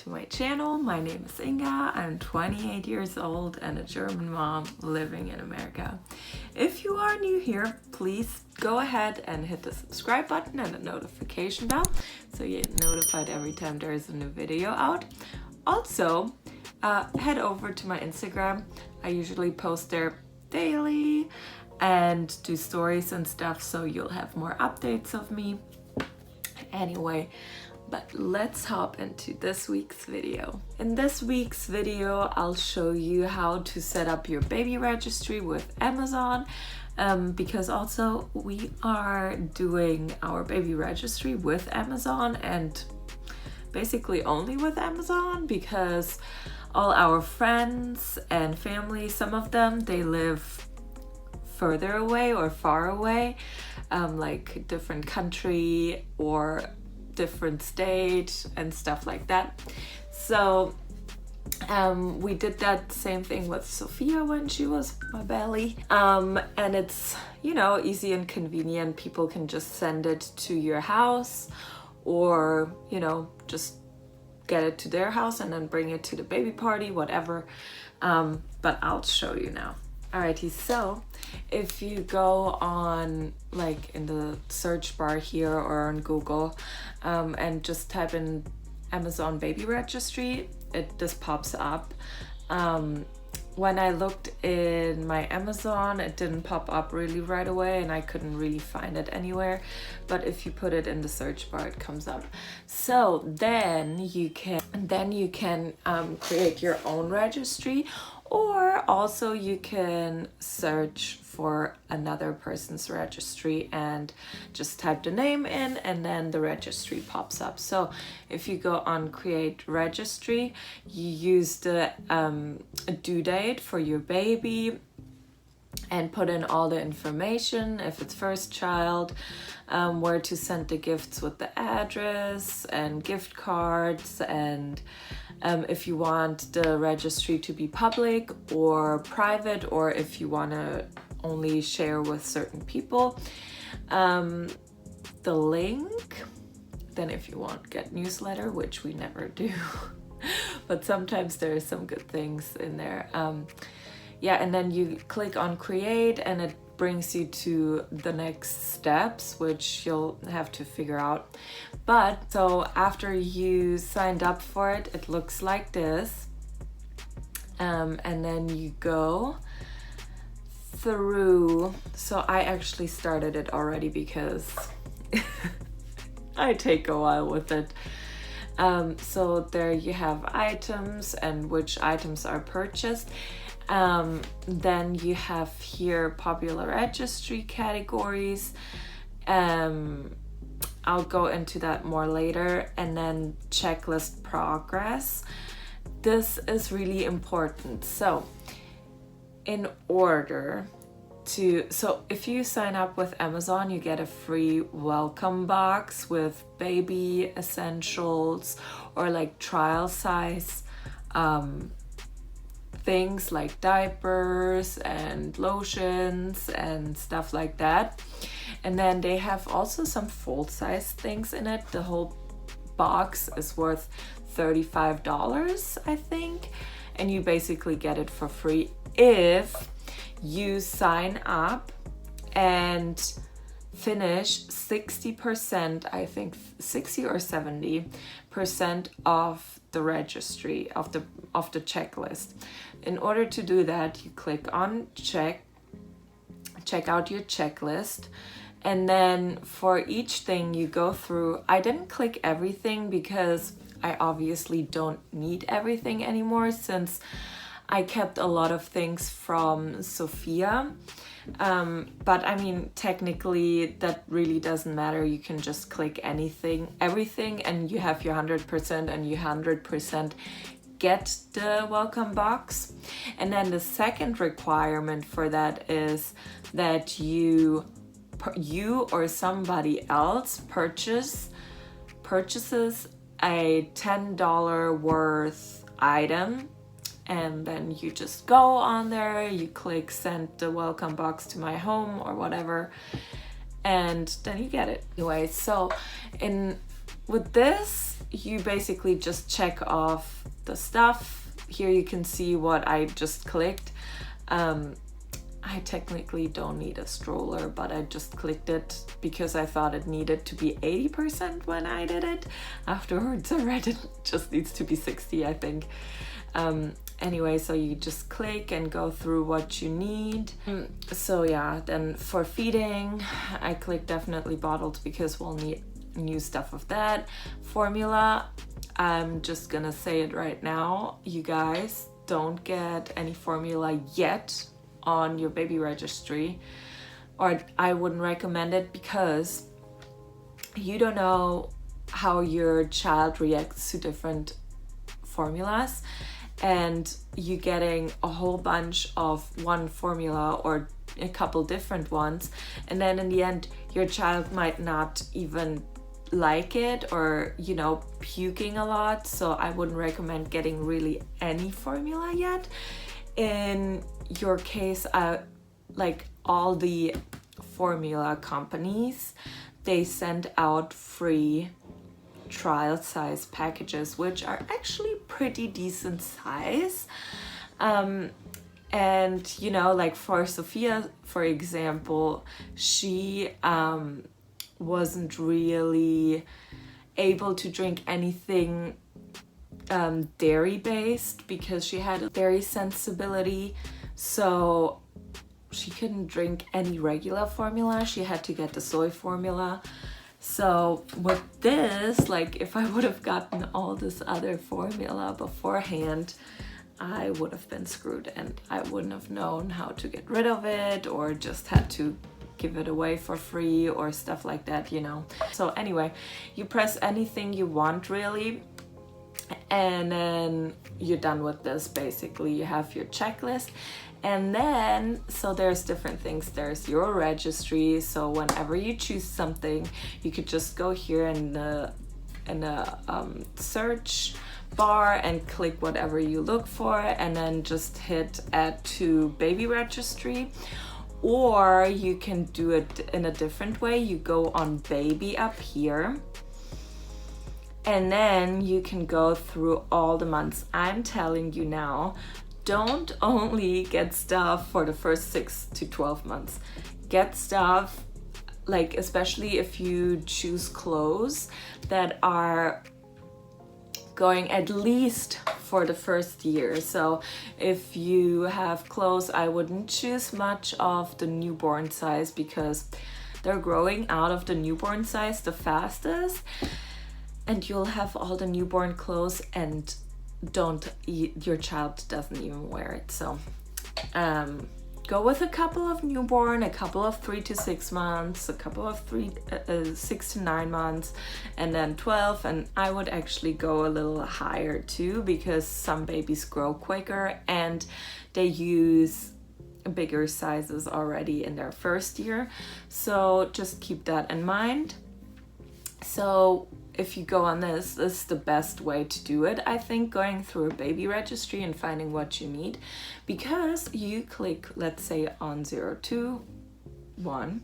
to my channel. My name is Inga. I'm 28 years old and a German mom living in America. If you are new here, please go ahead and hit the subscribe button and the notification bell so you get notified every time there is a new video out. Also, head over to my Instagram. I usually post there daily and do stories and stuff, so you'll have more updates of me. Anyway, but let's hop into this week's video. In this week's video, I'll show you how to set up your baby registry with Amazon, because also we are doing our baby registry with Amazon and basically only with Amazon, because all our friends and family, some of them, they live further away or far away, like different country or different state and stuff like that. So we did that same thing with Sophia when she was my belly, and it's, you know, easy and convenient. People can just send it to your house, or, you know, just get it to their house and then bring it to the baby party, whatever. But I'll show you now. Alrighty, so if you go on, like, in the search bar here or on Google, and just type in Amazon baby registry, this pops up. When I looked in my Amazon, it didn't pop up really right away and I couldn't really find it anywhere. But if you put it in the search bar, it comes up. So then you can create your own registry, or also you can search for another person's registry and just type the name in and then the registry pops up. So if you go on create registry, you use the due date for your baby and put in all the information, if it's first child, where to send the gifts with the address and gift cards, and if you want the registry to be public or private, or if you want to only share with certain people, the link. Then if you want get newsletter, which we never do, but sometimes there are some good things in there. Yeah, and then you click on create and it brings you to the next steps, which you'll have to figure out. But so after you signed up for it, it looks like this. And then you go through. So I actually started it already because I take a while with it. So there you have items and which items are purchased. Then you have here popular registry categories. I'll go into that more later. And then checklist progress. This is really important. So in order to, so if you sign up with Amazon, you get a free welcome box with baby essentials or like trial size things like diapers and lotions and stuff like that. And then they have also some full size things in it. The whole box is worth $35, I think, and you basically get it for free if you sign up and finish 60%, I think 60 or 70% of the registry of the checklist. In order to do that, you click on check out your checklist, and then for each thing you go through. I didn't click everything because I obviously don't need everything anymore, since I kept a lot of things from Sophia. But I mean, technically that really doesn't matter. You can just click everything, and you have your 100%, and you 100% get the welcome box. And then the second requirement for that is that you or somebody else purchases a $10 worth item, and then you just go on there, you click send the welcome box to my home or whatever, and then you get it. Anyway, so with this you basically just check off the stuff. Here you can see what I just clicked. I technically don't need a stroller, but I just clicked it because I thought it needed to be 80% when I did it. Afterwards I read it just needs to be 60, I think. Anyway, so you just click and go through what you need. So yeah, then for feeding, I click definitely bottled because we'll need new stuff of that. Formula, I'm just gonna say it right now, you guys don't get any formula yet on your baby registry, or I wouldn't recommend it because you don't know how your child reacts to different formulas, and you getting a whole bunch of one formula or a couple different ones, and then in the end your child might not even like it, or you know, puking a lot. So I wouldn't recommend getting really any formula yet. In your case, like all the formula companies, they send out free trial size packages, which are actually pretty decent size. And you know, like for Sophia, for example, she wasn't really able to drink anything dairy based because she had a dairy sensibility, so she couldn't drink any regular formula. She had to get the soy formula. So with this, like if I would have gotten all this other formula beforehand, I would have been screwed and I wouldn't have known how to get rid of it, or just had to give it away for free or stuff like that, you know. So anyway, you press anything you want really, and then you're done with this. Basically you have your checklist, and then so there's different things. There's your registry, so whenever you choose something, you could just go here in the search bar and click whatever you look for, and then just hit add to baby registry. Or you can do it in a different way. You go on baby up here, and then you can go through all the months. I'm telling you now, don't only get stuff for the first 6 to 12 months. Get stuff, like especially if you choose clothes that are going at least for the first year. So if you have clothes, I wouldn't choose much of the newborn size because they're growing out of the newborn size the fastest, and you'll have all the newborn clothes and your child doesn't even wear it. So go with a couple of newborn, a couple of 3 to 6 months, a couple of 6 to 9 months, and then 12. And I would actually go a little higher too, because some babies grow quicker and they use bigger sizes already in their first year. So just keep that in mind. So if you go on this is the best way to do it, I think, going through a baby registry and finding what you need, because you click, let's say, on 0 to 1,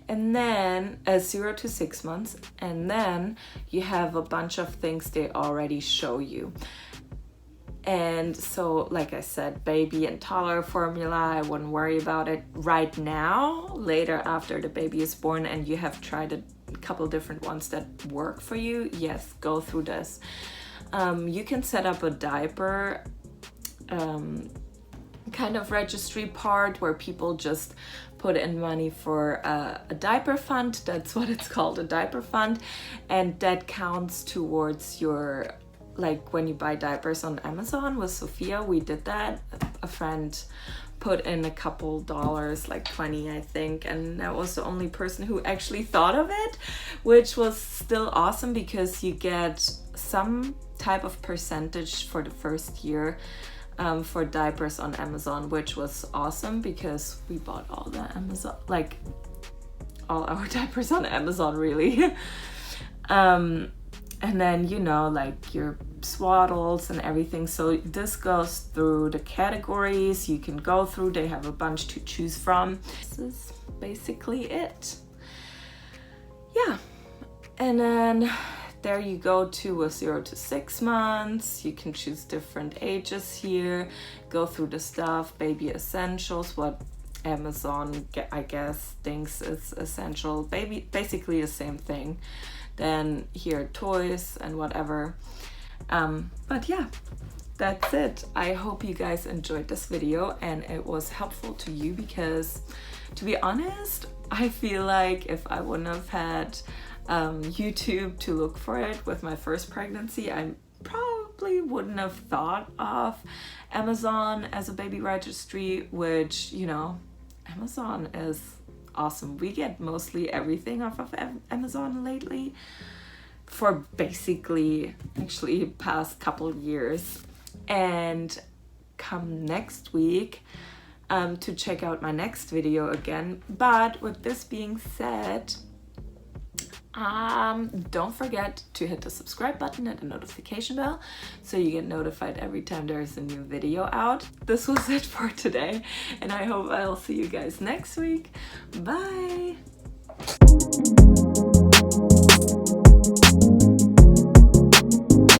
and then 0 to 6 months, and then you have a bunch of things they already show you. And so, like I said, baby and toddler formula, I wouldn't worry about it right now. Later, after the baby is born and you have tried a couple different ones that work for you, yes, go through this. You can set up a diaper kind of registry part where people just put in money for a diaper fund. That's what it's called, a diaper fund, and that counts towards your, like when you buy diapers on Amazon. With Sophia, we did that. A friend put in a couple dollars, like 20 I think, and that was the only person who actually thought of it, which was still awesome because you get some type of percentage for the first year for diapers on Amazon, which was awesome because we bought all the Amazon, like all our diapers on Amazon really. And then, you know, like your swaddles and everything. So this goes through the categories you can go through. They have a bunch to choose from. This is basically it. Yeah. And then there you go to with 0 to 6 months. You can choose different ages here, go through the stuff, baby essentials, what Amazon, I guess, thinks is essential, basically the same thing. Then here toys and whatever. But yeah, that's it. I hope you guys enjoyed this video and it was helpful to you, because to be honest, I feel like if I wouldn't have had YouTube to look for it with my first pregnancy, I probably wouldn't have thought of Amazon as a baby registry, which, you know, Amazon is awesome. We get mostly everything off of Amazon lately for basically actually past couple years. And come next week to check out my next video again. But with this being said, don't forget to hit the subscribe button and the notification bell so you get notified every time there's a new video out. This was it for today, and I hope I'll see you guys next week. Bye!